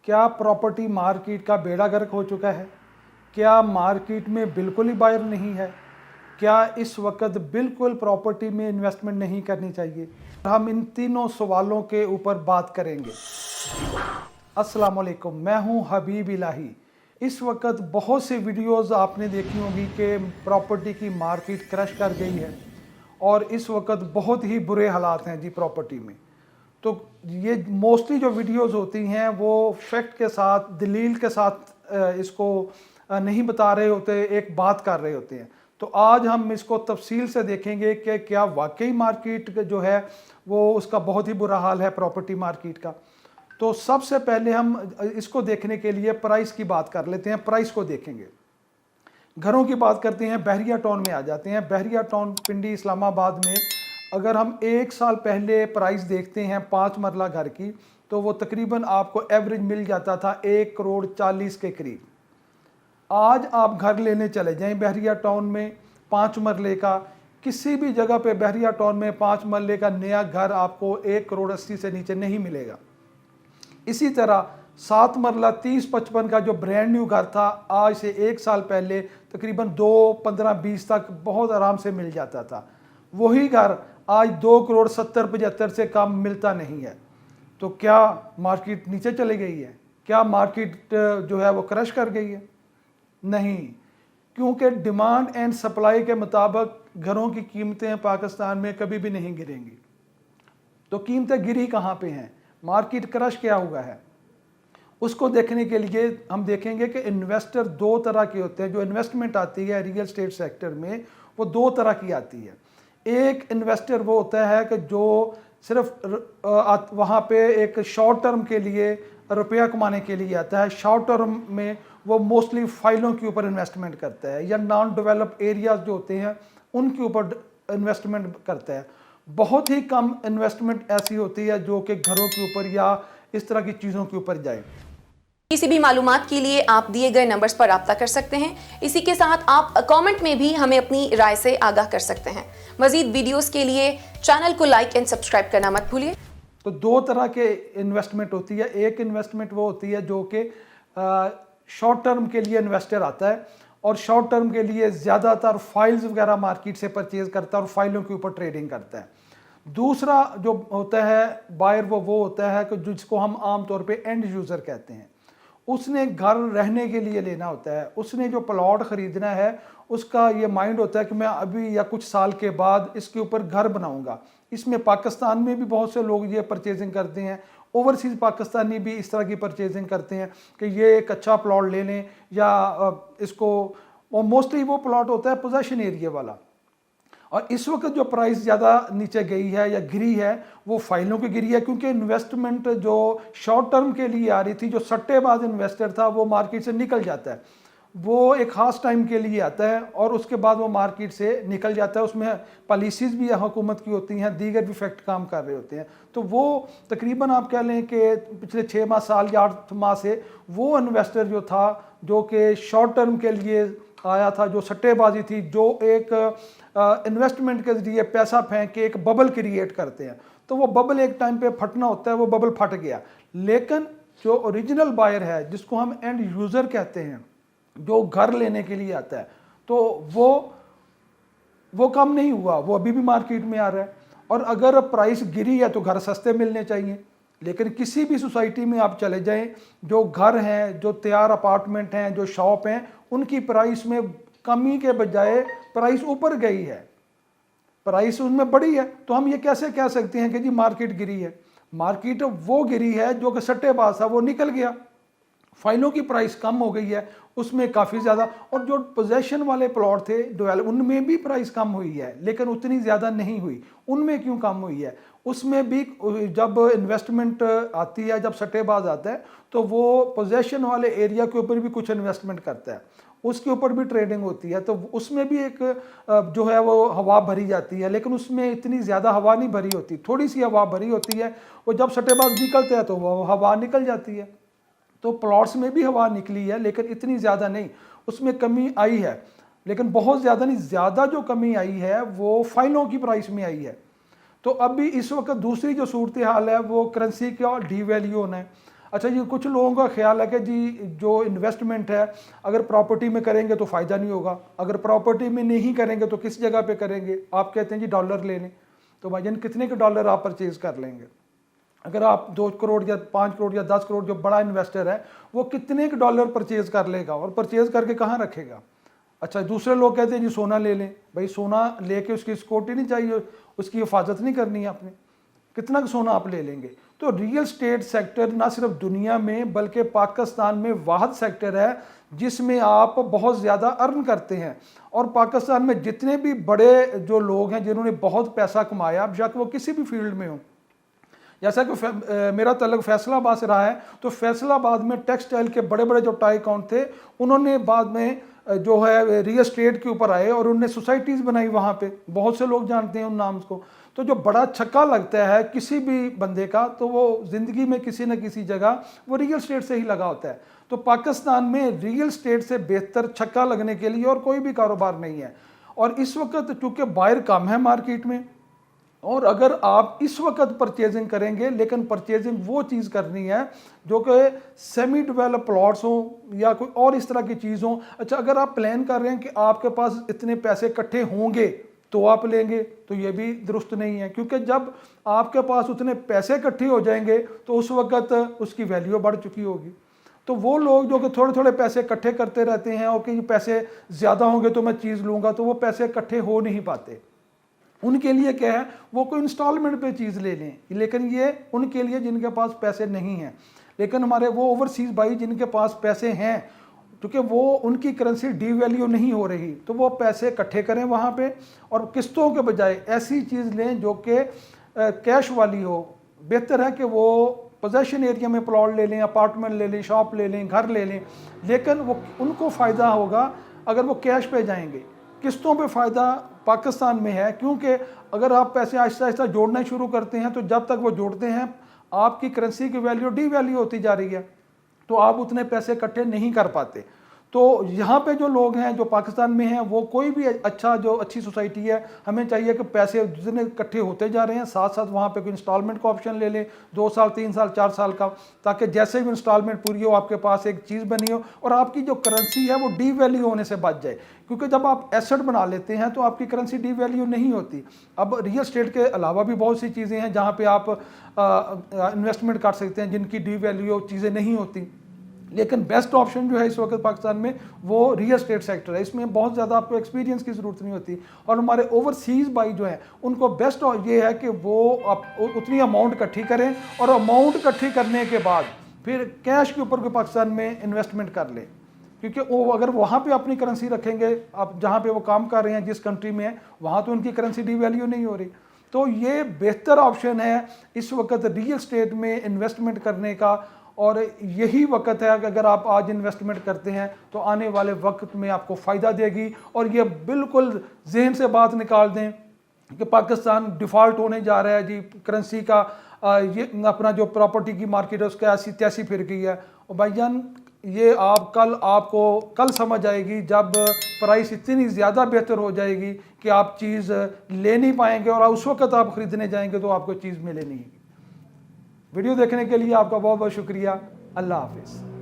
क्या property market का बेड़ा गर्क हो चुका है? क्या मार्केट में बिल्कुल ही बायर नहीं है? क्या इस वक्त बिल्कुल प्रॉपर्टी में इन्वेस्टमेंट नहीं करनी चाहिए? हम इन तीनों सवालों के ऊपर बात करेंगे। अस्सलाम वालेकुम, मैं हूं हबीब इलाही। इस वक्त बहुत से वीडियोस आपने देखी होंगी कि प्रॉपर्टी की मार्केट क्रश कर गई है और इस वक्त बहुत ही बुरे हालात हैं जी प्रॉपर्टी में। तो ये मोस्टली जो वीडियोस होती हैं वो फैक्ट के साथ, दलील के साथ इसको नहीं बता रहे होते, एक बात कर रहे होते हैं। तो आज हम इसको तफसील से देखेंगे कि क्या वाकई मार्केट जो है वो उसका बहुत ही बुरा हाल है प्रॉपर्टी मार्केट का। तो सबसे पहले हम इसको देखने के लिए प्राइस की बात कर लेते हैं। प्राइस को देखेंगे, घरों की बात करते हैं, बहरिया टाउन में आ जाते हैं। बहरिया टाउन पिंडी इस्लामाबाद में अगर हम 1 साल पहले प्राइस देखते हैं 5 मरला घर की, तो वो तकरीबन आपको एवरेज मिल जाता था 1,40,00,000 के करीब। आज आप घर लेने चले जाएं बहरिया टाउन में 5 मरले का, किसी भी जगह पे बहरिया टाउन में 5 मरले का नया घर आपको 1,80,00,000 से नीचे नहीं मिलेगा। इसी तरह 7 मरला 30-55 का जो ब्रांड न्यू घर था, आज से 1 साल पहले तकरीबन 2,15,20 तक बहुत आराम से मिल जाता था। वही घर आज 2,70,75 से कम मिलता नहीं है। तो क्या मार्केट नीचे चली गई है? क्या मार्केट जो है वो क्रश कर गई है? नहीं, क्योंकि डिमांड एंड सप्लाई के मुताबिक घरों की कीमतें पाकिस्तान में कभी भी नहीं गिरेंगी। तो कीमतें गिरी कहाँ पे हैं? मार्केट क्रश क्या हुआ है? उसको देखने के लिए हम देखेंगे कि इन्वेस्टर 2 तरह के होते हैं। जो इन्वेस्टमेंट आती है रियल एस्टेट सेक्टर में वो 2 तरह की आती है। एक इन्वेस्टर वो होता है कि जो सिर्फ वहाँ पे एक शॉर्ट टर्म के लिए रुपया कमाने के लिए आता है। शॉर्ट टर्म में वो मोस्टली फाइलों के ऊपर इन्वेस्टमेंट करता है या नॉन डेवलप एरियाज जो होते हैं उनके ऊपर इन्वेस्टमेंट करता है। बहुत ही कम इन्वेस्टमेंट ऐसी होती है जो कि घरों के ऊपर या इस तरह की चीज़ों के ऊपर जाए। किसी भी मालूमात के लिए आप दिए गए नंबर्स पर राब्ता कर सकते हैं। इसी के साथ आप कमेंट में भी हमें अपनी राय से आगाह कर सकते हैं। मजीद वीडियोस के लिए चैनल को लाइक एंड सब्सक्राइब करना मत भूलिए। तो 2 तरह के इन्वेस्टमेंट होती है। एक इन्वेस्टमेंट वो होती है जो कि शॉर्ट टर्म के लिए इन्वेस्टर आता है और शॉर्ट टर्म के लिए ज़्यादातर फाइल्स वगैरह मार्केट से परचेज करता है और फाइलों के ऊपर ट्रेडिंग करता है। दूसरा जो होता है बायर वो होता है कि जिसको हम आम तौर पे एंड यूज़र कहते हैं। उसने घर रहने के लिए लेना होता है, उसने जो प्लॉट ख़रीदना है उसका ये माइंड होता है कि मैं अभी या कुछ साल के बाद इसके ऊपर घर बनाऊंगा। इसमें पाकिस्तान में भी बहुत से लोग ये परचेजिंग करते हैं, ओवरसीज़ पाकिस्तानी भी इस तरह की परचेजिंग करते हैं कि ये एक अच्छा प्लॉट ले लें या इसको, और मोस्टली वो प्लॉट होता है पोजेशन एरिया वाला। और इस वक्त जो प्राइस ज़्यादा नीचे गई है या गिरी है वो फाइलों की गिरी है, क्योंकि इन्वेस्टमेंट जो शॉर्ट टर्म के लिए आ रही थी, जो सट्टेबाज इन्वेस्टर था वो मार्केट से निकल जाता है। वो एक खास टाइम के लिए आता है और उसके बाद वो मार्केट से निकल जाता है। उसमें पॉलिसीज़ भी हुकूमत की होती हैं, दीगर भी फैक्ट काम कर रहे होते हैं। तो वो तकरीबन आप कह लें कि पिछले 6 माह साल या 8 माह से वो इन्वेस्टर जो था जो कि शॉर्ट टर्म के लिए आया था, जो सट्टेबाजी थी, जो एक इन्वेस्टमेंट के जरिए पैसा फेंक के एक बबल क्रिएट करते हैं, तो वो बबल एक टाइम पे फटना होता है, वो बबल फट गया। लेकिन जो ओरिजिनल बायर है, जिसको हम एंड यूज़र कहते हैं, जो घर लेने के लिए आता है, तो वो कम नहीं हुआ, वो अभी भी मार्केट में आ रहा है। और अगर प्राइस गिरी है तो घर सस्ते मिलने चाहिए। लेकिन किसी भी सोसाइटी में आप चले जाएं, जो घर हैं, जो तैयार अपार्टमेंट हैं, जो शॉप हैं, उनकी प्राइस में कमी के बजाय प्राइस ऊपर गई है, प्राइस उनमें बढ़ी है। तो हम ये कैसे कह सकते हैं कि जी मार्केट गिरी है? मार्केट वो गिरी है जो कि सट्टेबाज था वो निकल गया, फाइलों की प्राइस कम हो गई है उसमें काफ़ी ज़्यादा। और जो पोजेशन वाले प्लॉट थे डेवलप, उनमें भी प्राइस कम हुई है, लेकिन उतनी ज़्यादा नहीं हुई। उनमें क्यों कम हुई है? उसमें भी जब इन्वेस्टमेंट आती है, जब सट्टेबाज आता है, तो वो पोजेशन वाले एरिया के ऊपर भी कुछ इन्वेस्टमेंट करता है, उसके ऊपर भी ट्रेडिंग होती है। तो उसमें भी एक जो है वो हवा भरी जाती है, लेकिन उसमें इतनी ज़्यादा हवा नहीं भरी होती, थोड़ी सी हवा भरी होती है। वो जब सट्टेबाज निकलते हैं तो वो हवा निकल जाती है। तो प्लॉट्स में भी हवा निकली है, लेकिन इतनी ज़्यादा नहीं, उसमें कमी आई है, लेकिन बहुत ज़्यादा नहीं। ज़्यादा जो कमी आई है वो फाइलों की प्राइस में आई है। तो अभी इस वक्त दूसरी जो सूरत हाल है वो करेंसी का डीवैल्यू होना है। अच्छा जी, कुछ लोगों का ख्याल है कि जी जो इन्वेस्टमेंट है अगर प्रॉपर्टी में करेंगे तो फ़ायदा नहीं होगा, अगर प्रॉपर्टी में नहीं करेंगे तो किस जगह पे करेंगे। आप कहते हैं जी डॉलर ले लें, तो भाईजान कितने के डॉलर आप परचेज़ कर लेंगे? अगर आप 2 करोड़ या 5 करोड़ या 10 करोड़, जो बड़ा इन्वेस्टर है वो कितने के डॉलर परचेज़ कर लेगा और परचेज़ करके कहाँ रखेगा? अच्छा, दूसरे लोग कहते हैं जी सोना ले लें। भाई सोना लेके उसकी सिक्योरिटी नहीं चाहिए, उसकी हिफाजत नहीं करनी है आपने, कितना का सोना आप ले लेंगे? तो रियल स्टेट सेक्टर ना सिर्फ दुनिया में बल्कि पाकिस्तान में वाहिद सेक्टर है जिसमें आप बहुत ज़्यादा अर्न करते हैं। और पाकिस्तान में जितने भी बड़े जो लोग हैं जिन्होंने बहुत पैसा कमाया, बेशक वो किसी भी फील्ड में हो, जैसा कि मेरा तल्लुक फैसलाबाद से रहा है, तो फैसलाबाद में टेक्सटाइल के बड़े बड़े जो टाइकॉन थे उन्होंने बाद में जो है रियल एस्टेट के ऊपर आए और उन्होंने सोसाइटीज़ बनाई वहाँ पे, बहुत से लोग जानते हैं उन नाम को। तो जो बड़ा छक्का लगता है किसी भी बंदे का, तो वो ज़िंदगी में किसी न किसी जगह वो रियल एस्टेट से ही लगा होता है। तो पाकिस्तान में रियल एस्टेट से बेहतर छक्का लगने के लिए और कोई भी कारोबार नहीं है। और इस वक्त चूँकि बायर कम है मार्केट में, और अगर आप इस वक्त परचेजिंग करेंगे, लेकिन परचेजिंग वो चीज़ करनी है जो कि सेमी डेवलप प्लॉट्स हों या कोई और इस तरह की चीज़ हों। अच्छा, अगर आप प्लान कर रहे हैं कि आपके पास इतने पैसे इकट्ठे होंगे तो आप लेंगे, तो ये भी दुरुस्त नहीं है, क्योंकि जब आपके पास उतने पैसे इकट्ठे हो जाएंगे तो उस वक्त उसकी वैल्यू बढ़ चुकी होगी। तो वो लोग जो कि थोड़े थोड़े पैसे इकट्ठे करते रहते हैं और कि पैसे ज़्यादा होंगे तो मैं चीज़ लूँगा, तो वो पैसे इकट्ठे हो नहीं पाते। उनके लिए क्या है, वो कोई इंस्टॉलमेंट पे चीज़ ले लें, लेकिन ये उनके लिए जिनके पास पैसे नहीं हैं। लेकिन हमारे वो ओवरसीज़ भाई जिनके पास पैसे हैं, क्योंकि वो उनकी करेंसी डीवैल्यू नहीं हो रही, तो वो पैसे इकट्ठे करें वहाँ पे और किस्तों के बजाय ऐसी चीज़ लें जो कि कैश वाली हो। बेहतर है कि वो पोजेशन एरिया में प्लॉट ले लें, अपार्टमेंट ले लें, शॉप ले लें, घर ले लें, लेकिन वो उनको फ़ायदा होगा अगर वो कैश पे जाएंगे। किस्तों पे फ़ायदा पाकिस्तान में है, क्योंकि अगर आप पैसे आहिस्ता आहिस्ता जोड़ना शुरू करते हैं तो जब तक वो जोड़ते हैं आपकी करेंसी की वैल्यू डीवैल्यू होती जा रही है, तो आप उतने पैसे इकट्ठे नहीं कर पाते। तो यहाँ पे जो लोग हैं जो पाकिस्तान में हैं, वो कोई भी अच्छी सोसाइटी है, हमें चाहिए कि पैसे जितने इकट्ठे होते जा रहे हैं साथ साथ वहाँ पे कोई इंस्टॉलमेंट का ऑप्शन ले लें, 2 साल 3 साल 4 साल का, ताकि जैसे भी इंस्टॉलमेंट पूरी हो आपके पास एक चीज़ बनी हो और आपकी जो करेंसी है वो डीवैल्यू होने से बच जाए। क्योंकि जब आप एसेट बना लेते हैं तो आपकी करेंसी डीवैल्यू नहीं होती। अब रियल एस्टेट के अलावा भी बहुत सी चीज़ें हैं जहाँ पे आप इन्वेस्टमेंट कर सकते हैं जिनकी डीवैल्यू चीज़ें नहीं होती, लेकिन बेस्ट ऑप्शन जो है इस वक्त पाकिस्तान में वो रियल एस्टेट सेक्टर है। इसमें बहुत ज़्यादा आपको एक्सपीरियंस की ज़रूरत नहीं होती। और हमारे ओवरसीज़ भाई जो हैं उनको बेस्ट ये है कि वो आप उतनी अमाउंट इकट्ठी करें और अमाउंट इकट्ठी करने के बाद फिर कैश के ऊपर पाकिस्तान में इन्वेस्टमेंट कर लें, क्योंकि वो अगर वहाँ पे अपनी करेंसी रखेंगे, आप जहाँ पे वो काम कर रहे हैं जिस कंट्री में है वहाँ तो उनकी करेंसी डीवैल्यू नहीं हो रही। तो ये बेहतर ऑप्शन है इस वक्त रियल एस्टेट में इन्वेस्टमेंट करने का। और यही वक्त है कि अगर आप आज इन्वेस्टमेंट करते हैं तो आने वाले वक्त में आपको फ़ायदा देगी। और ये बिल्कुल जहन से बात निकाल दें कि पाकिस्तान डिफ़ॉल्ट होने जा रहा है जी, करेंसी का ये अपना जो प्रॉपर्टी की मार्केट है उसका ऐसी तैसी फिर गई है। और भाईजान ये आपको कल समझ आएगी जब प्राइस इतनी ज़्यादा बेहतर हो जाएगी कि आप चीज़ ले नहीं पाएंगे और उस वक्त आप ख़रीदने जाएंगे तो आपको चीज़ मिले नहीं। वीडियो देखने के लिए आपका बहुत बहुत शुक्रिया। अल्लाह हाफिज़।